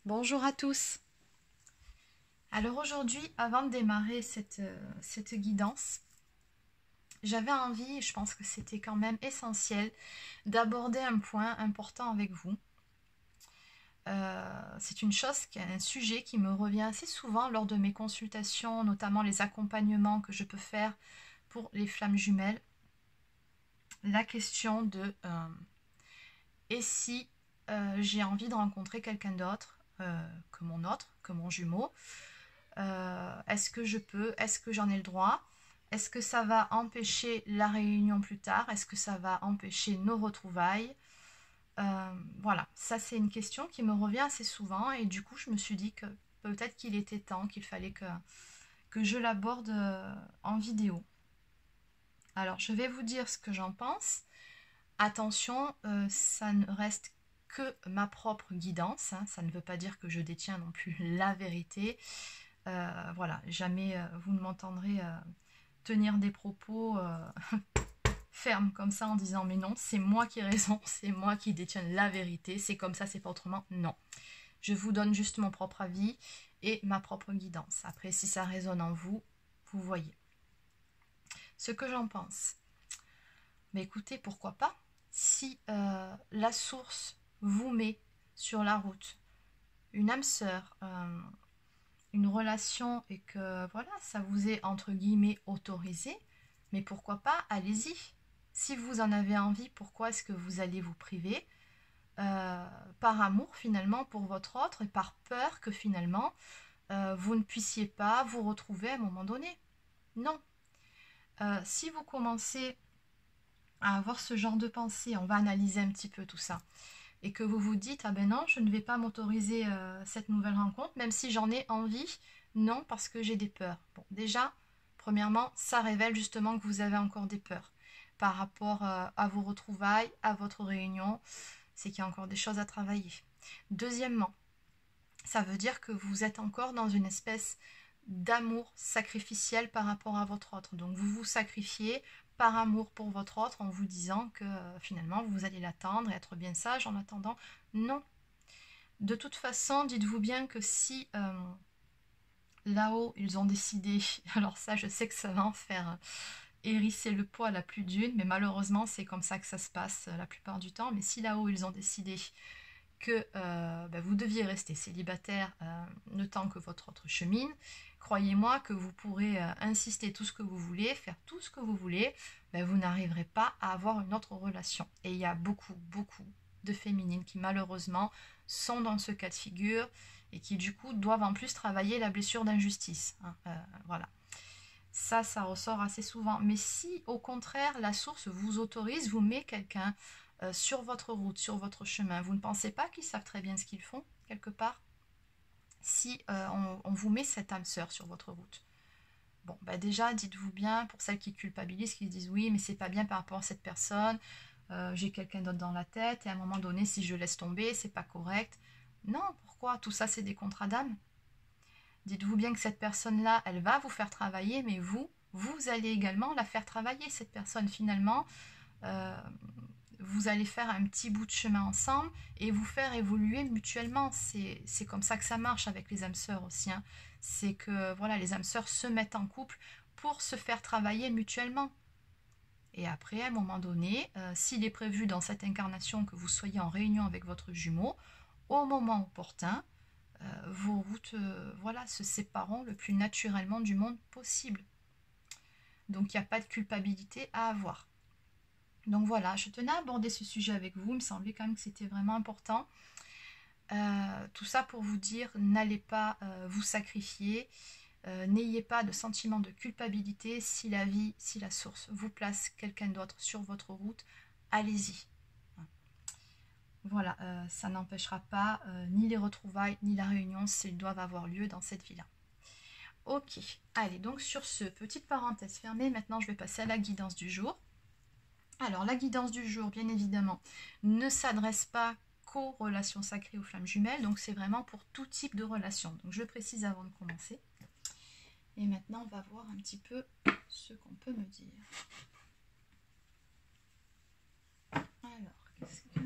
Bonjour à tous. Alors aujourd'hui, avant de démarrer cette guidance, j'avais envie, je pense que c'était quand même essentiel, d'aborder un point important avec vous. C'est une chose, un sujet qui me revient assez souvent lors de mes consultations, notamment les accompagnements que je peux faire pour les flammes jumelles. La question de et si j'ai envie de rencontrer quelqu'un d'autre que mon jumeau, est-ce que je peux, est-ce que j'en ai le droit, est-ce que ça va empêcher la réunion plus tard, est-ce que ça va empêcher nos retrouvailles. Voilà, ça c'est une question qui me revient assez souvent et du coup je me suis dit que peut-être qu'il était temps, qu'il fallait que je l'aborde en vidéo. Alors je vais vous dire ce que j'en pense. Attention, ça ne reste que ma propre guidance, hein. Ça ne veut pas dire que je détiens non plus la vérité. Voilà, jamais vous ne m'entendrez tenir des propos fermes comme ça en disant mais non, c'est moi qui ai raison, c'est moi qui détiens la vérité, c'est comme ça, c'est pas autrement. Non, je vous donne juste mon propre avis et ma propre guidance. Après, si ça résonne en vous, vous voyez. Ce que j'en pense. Mais écoutez, pourquoi pas. Si la source vous met sur la route une âme sœur, une relation et que voilà, ça vous est entre guillemets autorisé, mais pourquoi pas, allez-y. Si vous en avez envie, pourquoi est-ce que vous allez vous priver par amour finalement pour votre autre et par peur que finalement vous ne puissiez pas vous retrouver à un moment donné. Non. Si vous commencez à avoir ce genre de pensée, on va analyser un petit peu tout ça, et que vous vous dites, ah ben non, je ne vais pas m'autoriser cette nouvelle rencontre, même si j'en ai envie, non, parce que j'ai des peurs. Bon, déjà, premièrement, ça révèle justement que vous avez encore des peurs par rapport à vos retrouvailles, à votre réunion, c'est qu'il y a encore des choses à travailler. Deuxièmement, ça veut dire que vous êtes encore dans une espèce d'amour sacrificiel par rapport à votre autre. Donc vous vous sacrifiez par amour pour votre autre en vous disant que finalement vous allez l'attendre et être bien sage en attendant. Non. De toute façon, dites-vous bien que si là-haut ils ont décidé, alors ça je sais que ça va en faire hérisser le poids à la plus d'une, mais malheureusement c'est comme ça que ça se passe la plupart du temps, mais si là-haut ils ont décidé que vous deviez rester célibataire le temps que votre autre chemine, croyez-moi que vous pourrez insister tout ce que vous voulez, faire tout ce que vous voulez, vous n'arriverez pas à avoir une autre relation. Et il y a beaucoup, beaucoup de féminines qui malheureusement sont dans ce cas de figure et qui du coup doivent en plus travailler la blessure d'injustice. Hein, voilà. Ça ressort assez souvent. Mais si au contraire la source vous autorise, vous met quelqu'un sur votre route, sur votre chemin, vous ne pensez pas qu'ils savent très bien ce qu'ils font, quelque part? Si on vous met cette âme sœur sur votre route. Bon, déjà, dites-vous bien, pour celles qui culpabilisent, qui disent oui, mais c'est pas bien par rapport à cette personne, j'ai quelqu'un d'autre dans la tête, et à un moment donné, si je laisse tomber, c'est pas correct. Non, pourquoi? Tout ça, c'est des contrats d'âme. Dites-vous bien que cette personne-là, elle va vous faire travailler, mais vous allez également la faire travailler, cette personne, finalement. Euh, vous allez faire un petit bout de chemin ensemble et vous faire évoluer mutuellement. C'est comme ça que ça marche avec les âmes sœurs aussi. Hein. C'est que voilà, les âmes sœurs se mettent en couple pour se faire travailler mutuellement. Et après, à un moment donné, s'il est prévu dans cette incarnation que vous soyez en réunion avec votre jumeau, au moment opportun, vos routes voilà, se sépareront le plus naturellement du monde possible. Donc il n'y a pas de culpabilité à avoir. Donc voilà, je tenais à aborder ce sujet avec vous, il me semblait quand même que c'était vraiment important. Tout ça pour vous dire, n'allez pas vous sacrifier, n'ayez pas de sentiment de culpabilité si la vie, si la source vous place quelqu'un d'autre sur votre route, allez-y. Voilà, ça n'empêchera pas ni les retrouvailles ni la réunion s'ils doivent avoir lieu dans cette vie-là. Ok, allez, donc sur ce, petite parenthèse fermée, maintenant je vais passer à la guidance du jour. Alors la guidance du jour, bien évidemment, ne s'adresse pas qu'aux relations sacrées aux flammes jumelles, donc c'est vraiment pour tout type de relation. Donc je précise avant de commencer. Et maintenant, on va voir un petit peu ce qu'on peut me dire. Alors, qu'est-ce que...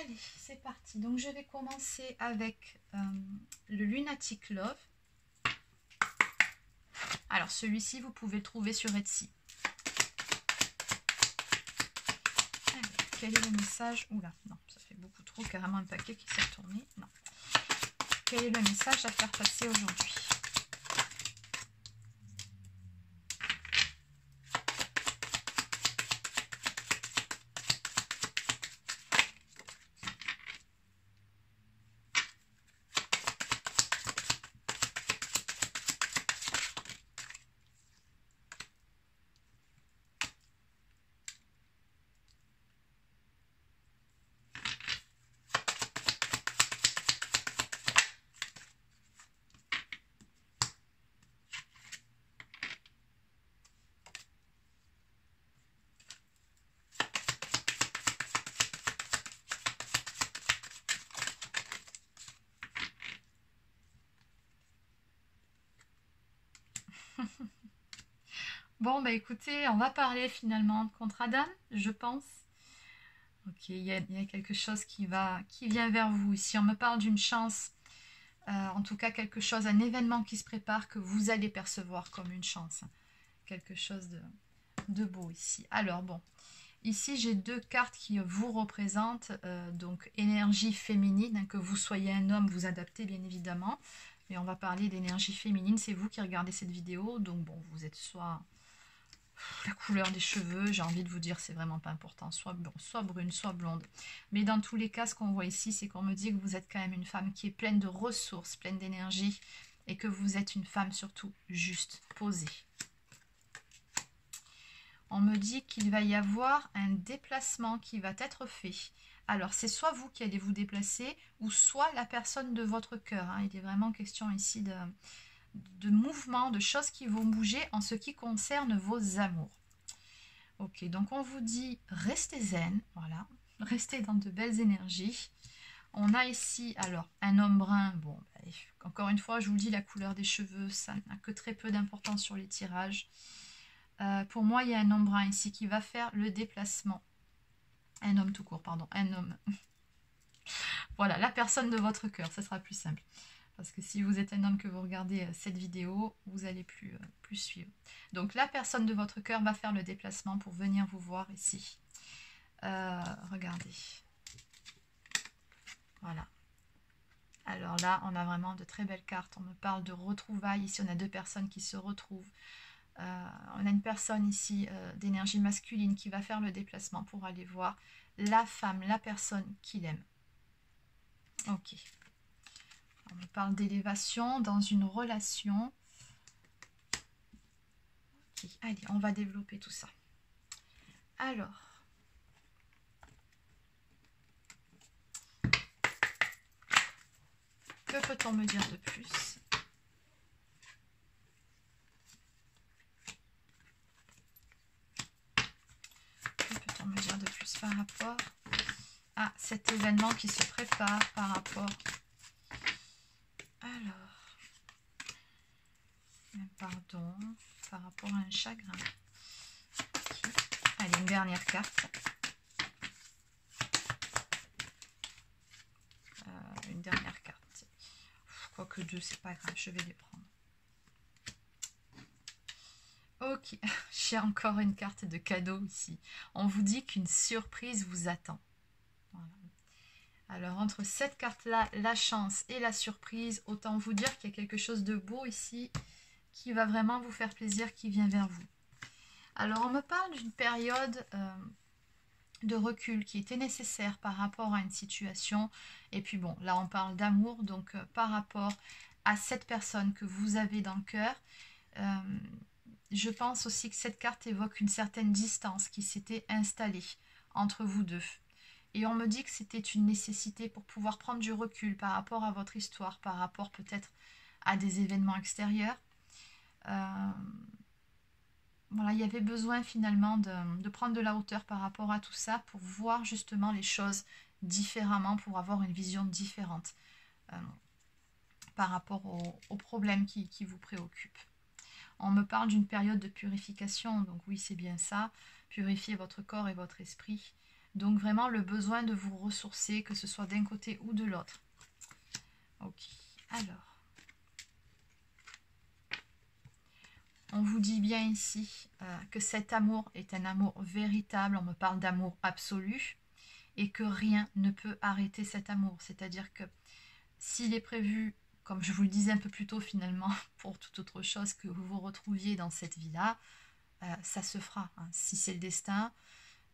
Allez, c'est parti. Donc, je vais commencer avec le Lunatic Love. Alors, celui-ci, vous pouvez le trouver sur Etsy. Allez, quel est le message? Oula, non, ça fait beaucoup trop, carrément un paquet qui s'est retourné. Non. Quel est le message à faire passer aujourd'hui? Bon, bah écoutez, on va parler finalement de contrat d'âme, je pense. Ok, il y a quelque chose qui vient vers vous. Ici, on me parle d'une chance, en tout cas quelque chose, un événement qui se prépare que vous allez percevoir comme une chance. Quelque chose de beau ici. Alors bon, ici j'ai deux cartes qui vous représentent, donc énergie féminine, hein, que vous soyez un homme, vous adaptez bien évidemment. Mais on va parler d'énergie féminine, c'est vous qui regardez cette vidéo, donc bon, vous êtes soit la couleur des cheveux, j'ai envie de vous dire, c'est vraiment pas important, soit brune, soit blonde. Mais dans tous les cas, ce qu'on voit ici, c'est qu'on me dit que vous êtes quand même une femme qui est pleine de ressources, pleine d'énergie, et que vous êtes une femme surtout juste, posée. On me dit qu'il va y avoir un déplacement qui va être fait. Alors, c'est soit vous qui allez vous déplacer, ou soit la personne de votre cœur. Hein. Il est vraiment question ici de mouvements, de choses qui vont bouger en ce qui concerne vos amours. Ok, donc on vous dit restez zen, voilà, restez dans de belles énergies. On a ici, alors, un homme brun, bon, bah, encore une fois, je vous dis, la couleur des cheveux, ça n'a que très peu d'importance sur les tirages. Pour moi, il y a un homme brun ici qui va faire le déplacement. Un homme tout court, pardon, un homme. Voilà, la personne de votre cœur, ça sera plus simple. Parce que si vous êtes un homme que vous regardez cette vidéo, vous allez plus suivre. Donc la personne de votre cœur va faire le déplacement pour venir vous voir ici. Regardez. Voilà. Alors là, on a vraiment de très belles cartes. On me parle de retrouvailles. Ici, on a deux personnes qui se retrouvent. On a une personne ici d'énergie masculine qui va faire le déplacement pour aller voir la femme, la personne qu'il aime. Ok. On me parle d'élévation dans une relation. Okay. Allez, on va développer tout ça. Alors. Que peut-on me dire de plus? Que peut-on me dire de plus par rapport à cet événement qui se prépare par rapport... Alors, pardon, par rapport à un chagrin. Okay. Allez, une dernière carte. Une dernière carte. Quoique deux, c'est pas grave, je vais les prendre. Ok, j'ai encore une carte de cadeau ici. On vous dit qu'une surprise vous attend. Voilà. Alors, entre cette carte-là, la chance et la surprise, autant vous dire qu'il y a quelque chose de beau ici qui va vraiment vous faire plaisir, qui vient vers vous. Alors, on me parle d'une période de recul qui était nécessaire par rapport à une situation. Et puis bon, là, on parle d'amour, donc par rapport à cette personne que vous avez dans le cœur, je pense aussi que cette carte évoque une certaine distance qui s'était installée entre vous deux. Et on me dit que c'était une nécessité pour pouvoir prendre du recul par rapport à votre histoire, par rapport peut-être à des événements extérieurs. Voilà, il y avait besoin finalement de prendre de la hauteur par rapport à tout ça pour voir justement les choses différemment, pour avoir une vision différente par rapport aux problèmes qui vous préoccupent. On me parle d'une période de purification, donc oui, c'est bien ça, purifier votre corps et votre esprit. Donc vraiment le besoin de vous ressourcer, que ce soit d'un côté ou de l'autre. Ok, alors. On vous dit bien ici que cet amour est un amour véritable. On me parle d'amour absolu. Et que rien ne peut arrêter cet amour. C'est-à-dire que s'il est prévu, comme je vous le disais un peu plus tôt finalement, pour toute autre chose que vous vous retrouviez dans cette vie-là, ça se fera, hein, si c'est le destin.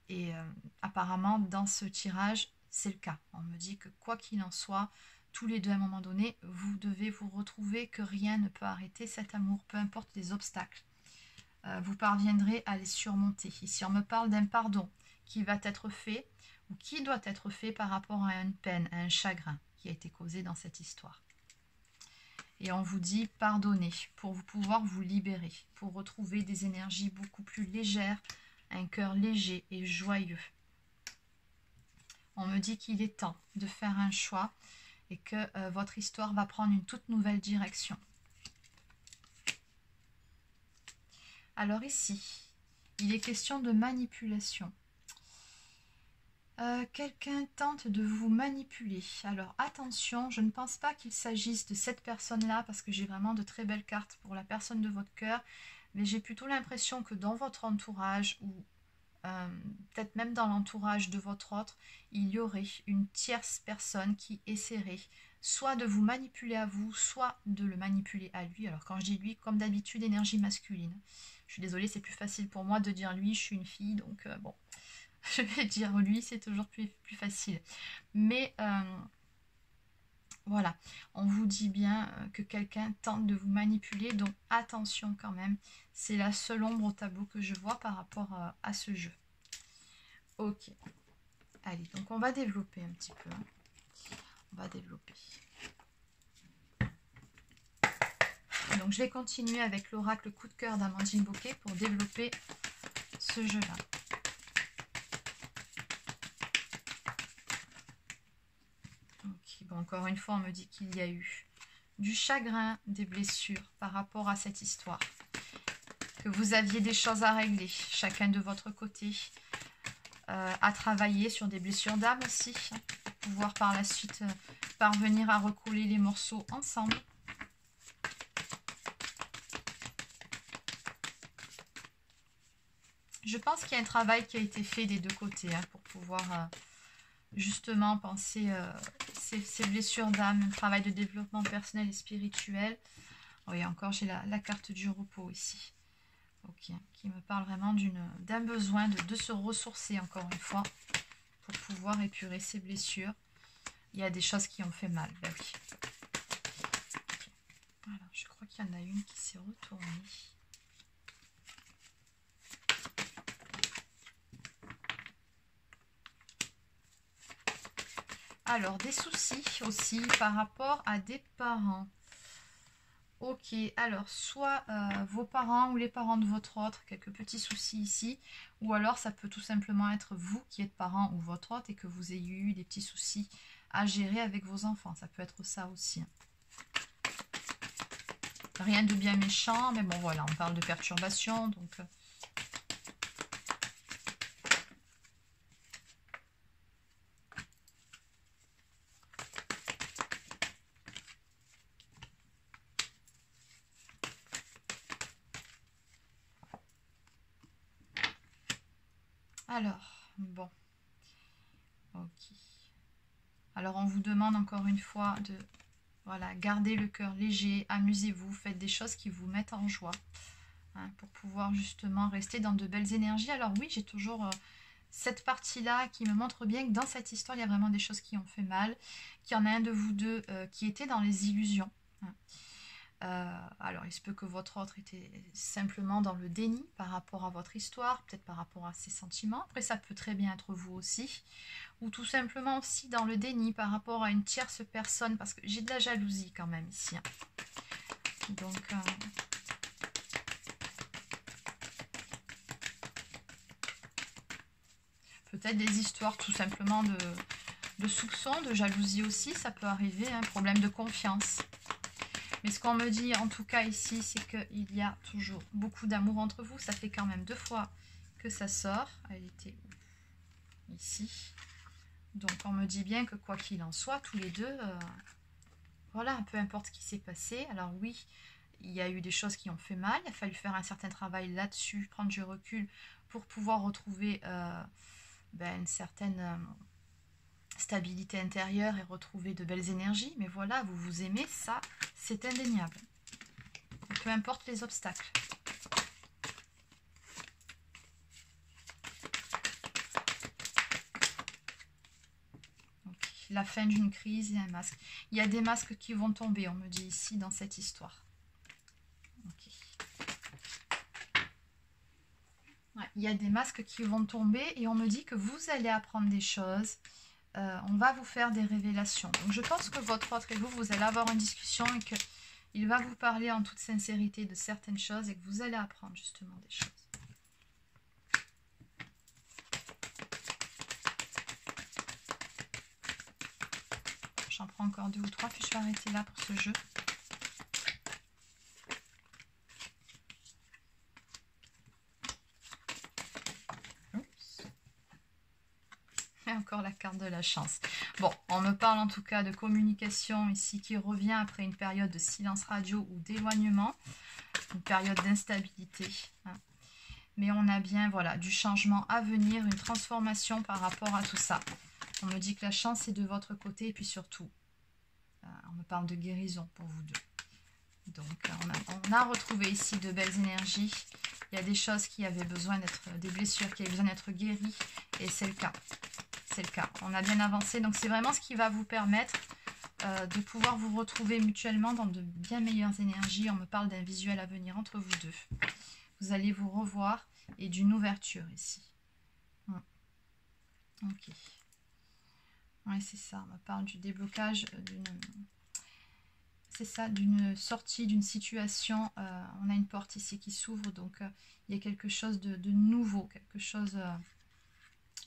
Et apparemment, dans ce tirage, c'est le cas. On me dit que quoi qu'il en soit, tous les deux à un moment donné, vous devez vous retrouver, que rien ne peut arrêter cet amour, peu importe les obstacles. Vous parviendrez à les surmonter. Ici, on me parle d'un pardon qui va être fait, ou qui doit être fait par rapport à une peine, à un chagrin qui a été causé dans cette histoire. Et on vous dit pardonnez pour pouvoir vous libérer, pour retrouver des énergies beaucoup plus légères, un cœur léger et joyeux. On me dit qu'il est temps de faire un choix et que votre histoire va prendre une toute nouvelle direction. Alors ici, il est question de manipulation. Quelqu'un tente de vous manipuler. Alors attention, je ne pense pas qu'il s'agisse de cette personne-là parce que j'ai vraiment de très belles cartes pour la personne de votre cœur. Mais j'ai plutôt l'impression que dans votre entourage ou peut-être même dans l'entourage de votre autre, il y aurait une tierce personne qui essaierait soit de vous manipuler à vous, soit de le manipuler à lui. Alors quand je dis lui, comme d'habitude, énergie masculine. Je suis désolée, c'est plus facile pour moi de dire lui, je suis une fille, donc bon. Je vais dire lui, c'est toujours plus facile. Mais voilà, on vous dit bien que quelqu'un tente de vous manipuler. Donc attention quand même. C'est la seule ombre au tableau que je vois par rapport à ce jeu. Ok. Allez, donc on va développer un petit peu. Hein. On va développer. Donc je vais continuer avec l'oracle coup de cœur d'Amandine Bocquet pour développer ce jeu-là. Bon, encore une fois, on me dit qu'il y a eu du chagrin, des blessures par rapport à cette histoire. Que vous aviez des choses à régler, chacun de votre côté. À travailler sur des blessures d'âme aussi. Pour pouvoir par la suite parvenir à recoller les morceaux ensemble. Je pense qu'il y a un travail qui a été fait des deux côtés hein, pour pouvoir justement penser ces blessures d'âme, un travail de développement personnel et spirituel. Oui, encore j'ai la carte du repos ici. Ok, qui me parle vraiment d'un besoin de se ressourcer encore une fois pour pouvoir épurer ces blessures. Il y a des choses qui ont fait mal, ben oui. Okay. Voilà, je crois qu'il y en a une qui s'est retournée. Alors, des soucis aussi par rapport à des parents. Ok, alors soit vos parents ou les parents de votre autre, quelques petits soucis ici, ou alors ça peut tout simplement être vous qui êtes parent ou votre autre et que vous ayez eu des petits soucis à gérer avec vos enfants, ça peut être ça aussi. Rien de bien méchant, mais bon voilà, on parle de perturbation, donc... Alors, bon. Ok. Alors, on vous demande encore une fois de voilà, garder le cœur léger, amusez-vous, faites des choses qui vous mettent en joie. Hein, pour pouvoir justement rester dans de belles énergies. Alors oui, j'ai toujours cette partie-là qui me montre bien que dans cette histoire, il y a vraiment des choses qui ont fait mal. Qu'il y en a un de vous deux qui était dans les illusions. Hein. Alors, il se peut que votre autre était simplement dans le déni par rapport à votre histoire, peut-être par rapport à ses sentiments. Après, ça peut très bien être vous aussi. Ou tout simplement aussi dans le déni par rapport à une tierce personne, parce que j'ai de la jalousie quand même ici. Hein. Donc... peut-être des histoires tout simplement de soupçons, de jalousie aussi, ça peut arriver, un problème de confiance. Mais ce qu'on me dit en tout cas ici, c'est qu'il y a toujours beaucoup d'amour entre vous. Ça fait quand même 2 fois que ça sort. Elle était ici. Donc on me dit bien que quoi qu'il en soit, tous les deux, voilà, peu importe ce qui s'est passé. Alors oui, il y a eu des choses qui ont fait mal, il a fallu faire un certain travail là-dessus, prendre du recul pour pouvoir retrouver une certaine stabilité intérieure et retrouver de belles énergies. Mais voilà, vous vous aimez, ça, c'est indéniable. Peu importe les obstacles. La fin d'une crise et un masque. Il y a des masques qui vont tomber, on me dit ici dans cette histoire. Okay. Ouais, il y a des masques qui vont tomber et on me dit que vous allez apprendre des choses. On va vous faire des révélations. Donc je pense que votre autre et vous allez avoir une discussion et qu'il va vous parler en toute sincérité de certaines choses et que vous allez apprendre justement des choses. J'en prends encore 2 ou 3, puis je vais arrêter là pour ce jeu. Oups. Et encore la carte de la chance. Bon, on me parle en tout cas de communication ici qui revient après une période de silence radio ou d'éloignement, une période d'instabilité. Hein. Mais on a bien, voilà, du changement à venir, une transformation par rapport à tout ça. On me dit que la chance est de votre côté et puis surtout, on me parle de guérison pour vous deux. Donc, on a retrouvé ici de belles énergies. Il y a des choses qui avaient besoin d'être, des blessures qui avaient besoin d'être guéries et c'est le cas. C'est le cas. On a bien avancé. Donc, c'est vraiment ce qui va vous permettre de pouvoir vous retrouver mutuellement dans de bien meilleures énergies. On me parle d'un visuel à venir entre vous deux. Vous allez vous revoir et d'une ouverture ici. Ok. Oui, c'est ça. On me parle du déblocage d'une... C'est ça, d'une sortie, d'une situation. On a une porte ici qui s'ouvre. Donc, il y a quelque chose de nouveau. Quelque chose...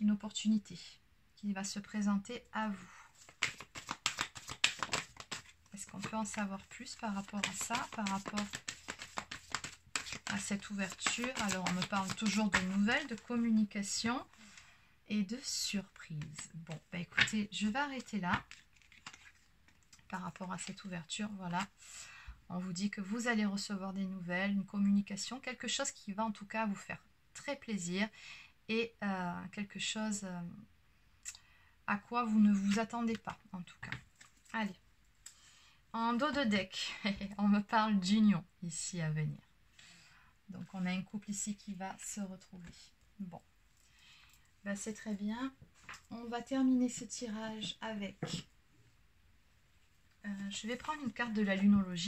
une opportunité qui va se présenter à vous. Est-ce qu'on peut en savoir plus par rapport à ça, par rapport à cette ouverture? Alors, on me parle toujours de nouvelles, de communication et de surprise. Bon, bah écoutez, je vais arrêter là par rapport à cette ouverture. Voilà, on vous dit que vous allez recevoir des nouvelles, une communication, quelque chose qui va en tout cas vous faire très plaisir et quelque chose à quoi vous ne vous attendez pas en tout cas. Allez, en dos de deck, on me parle d'union ici à venir. Donc on a un couple ici qui va se retrouver. Bon, ben, c'est très bien. On va terminer ce tirage avec... je vais prendre une carte de la lunologie.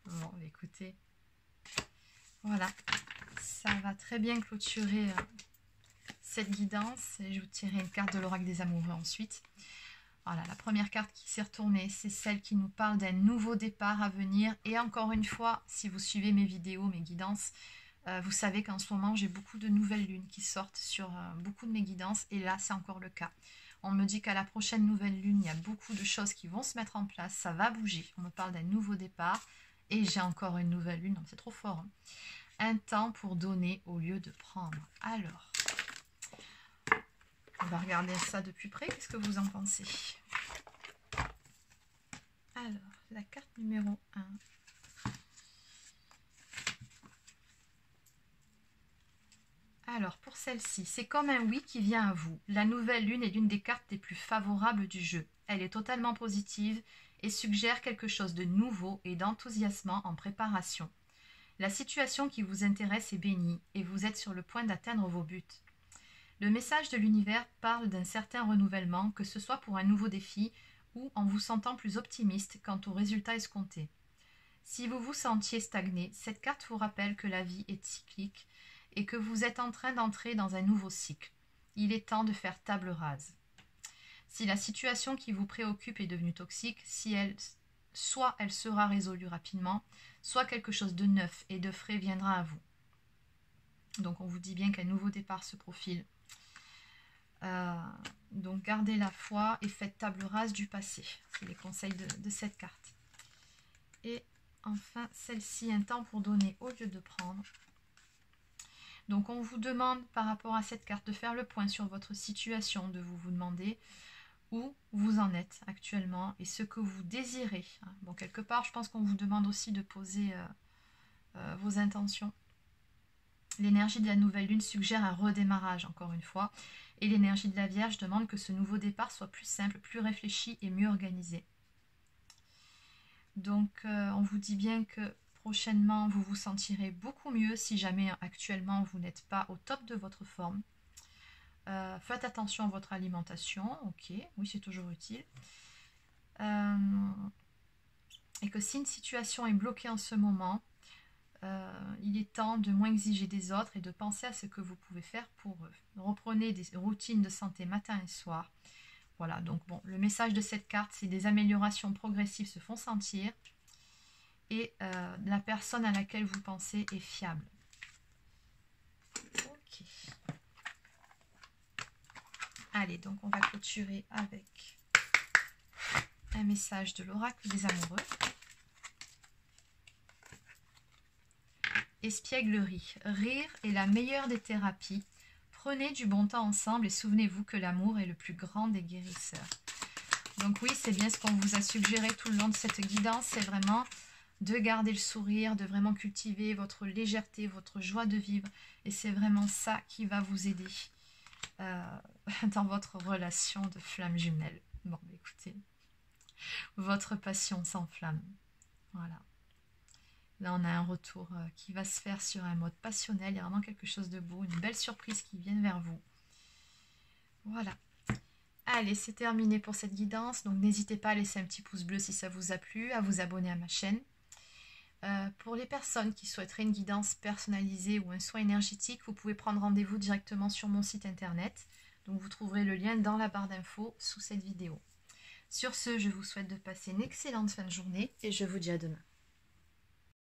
Bon, écoutez, voilà, ça va très bien clôturer cette guidance. Et je vous tirerai une carte de l'oracle des amoureux ensuite. Voilà, la première carte qui s'est retournée, c'est celle qui nous parle d'un nouveau départ à venir. Et encore une fois, si vous suivez mes vidéos, mes guidances, vous savez qu'en ce moment, j'ai beaucoup de nouvelles lunes qui sortent sur beaucoup de mes guidances. Et là, c'est encore le cas. On me dit qu'à la prochaine nouvelle lune, il y a beaucoup de choses qui vont se mettre en place. Ça va bouger. On me parle d'un nouveau départ. Et j'ai encore une nouvelle lune. C'est trop fort. Hein. Un temps pour donner au lieu de prendre. Alors... on va regarder ça de plus près. Qu'est-ce que vous en pensez? Alors, la carte numéro 1. Alors, pour celle-ci, c'est comme un oui qui vient à vous. La nouvelle lune est l'une des cartes les plus favorables du jeu. Elle est totalement positive et suggère quelque chose de nouveau et d'enthousiasmant en préparation. La situation qui vous intéresse est bénie et vous êtes sur le point d'atteindre vos buts. Le message de l'univers parle d'un certain renouvellement, que ce soit pour un nouveau défi ou en vous sentant plus optimiste quant aux résultats escomptés. Si vous vous sentiez stagné, cette carte vous rappelle que la vie est cyclique et que vous êtes en train d'entrer dans un nouveau cycle. Il est temps de faire table rase. Si la situation qui vous préoccupe est devenue toxique, soit elle sera résolue rapidement, soit quelque chose de neuf et de frais viendra à vous. Donc on vous dit bien qu'un nouveau départ se profile. Donc gardez la foi et faites table rase du passé. C'est les conseils de cette carte. Et enfin, celle-ci, un temps pour donner au lieu de prendre. Donc, on vous demande par rapport à cette carte de faire le point sur votre situation, de vous demander où vous en êtes actuellement et ce que vous désirez. Bon, quelque part, je pense qu'on vous demande aussi de poser vos intentions. L'énergie de la nouvelle lune suggère un redémarrage, encore une fois. Et l'énergie de la Vierge demande que ce nouveau départ soit plus simple, plus réfléchi et mieux organisé. Donc, on vous dit bien que prochainement, vous vous sentirez beaucoup mieux si jamais actuellement vous n'êtes pas au top de votre forme. Faites attention à votre alimentation, ok, oui, c'est toujours utile. Et que si une situation est bloquée en ce moment, il est temps de moins exiger des autres et de penser à ce que vous pouvez faire pour eux. Reprenez des routines de santé matin et soir. Voilà, donc bon, le message de cette carte, c'est des améliorations progressives se font sentir et la personne à laquelle vous pensez est fiable. Ok. Allez, donc on va clôturer avec un message de l'oracle des amoureux. Espièglerie. Rire est la meilleure des thérapies. Prenez du bon temps ensemble et souvenez-vous que l'amour est le plus grand des guérisseurs. Donc oui, c'est bien ce qu'on vous a suggéré tout le long de cette guidance, c'est vraiment de garder le sourire, de vraiment cultiver votre légèreté, votre joie de vivre. Et c'est vraiment ça qui va vous aider dans votre relation de flamme jumelle. Bon, écoutez, votre passion s'enflamme. Voilà. Là, on a un retour qui va se faire sur un mode passionnel. Il y a vraiment quelque chose de beau, une belle surprise qui vient vers vous. Voilà. Allez, c'est terminé pour cette guidance. Donc, n'hésitez pas à laisser un petit pouce bleu si ça vous a plu, à vous abonner à ma chaîne. Pour les personnes qui souhaiteraient une guidance personnalisée ou un soin énergétique, vous pouvez prendre rendez-vous directement sur mon site internet. Donc, vous trouverez le lien dans la barre d'infos sous cette vidéo. Sur ce, je vous souhaite de passer une excellente fin de journée et je vous dis à demain.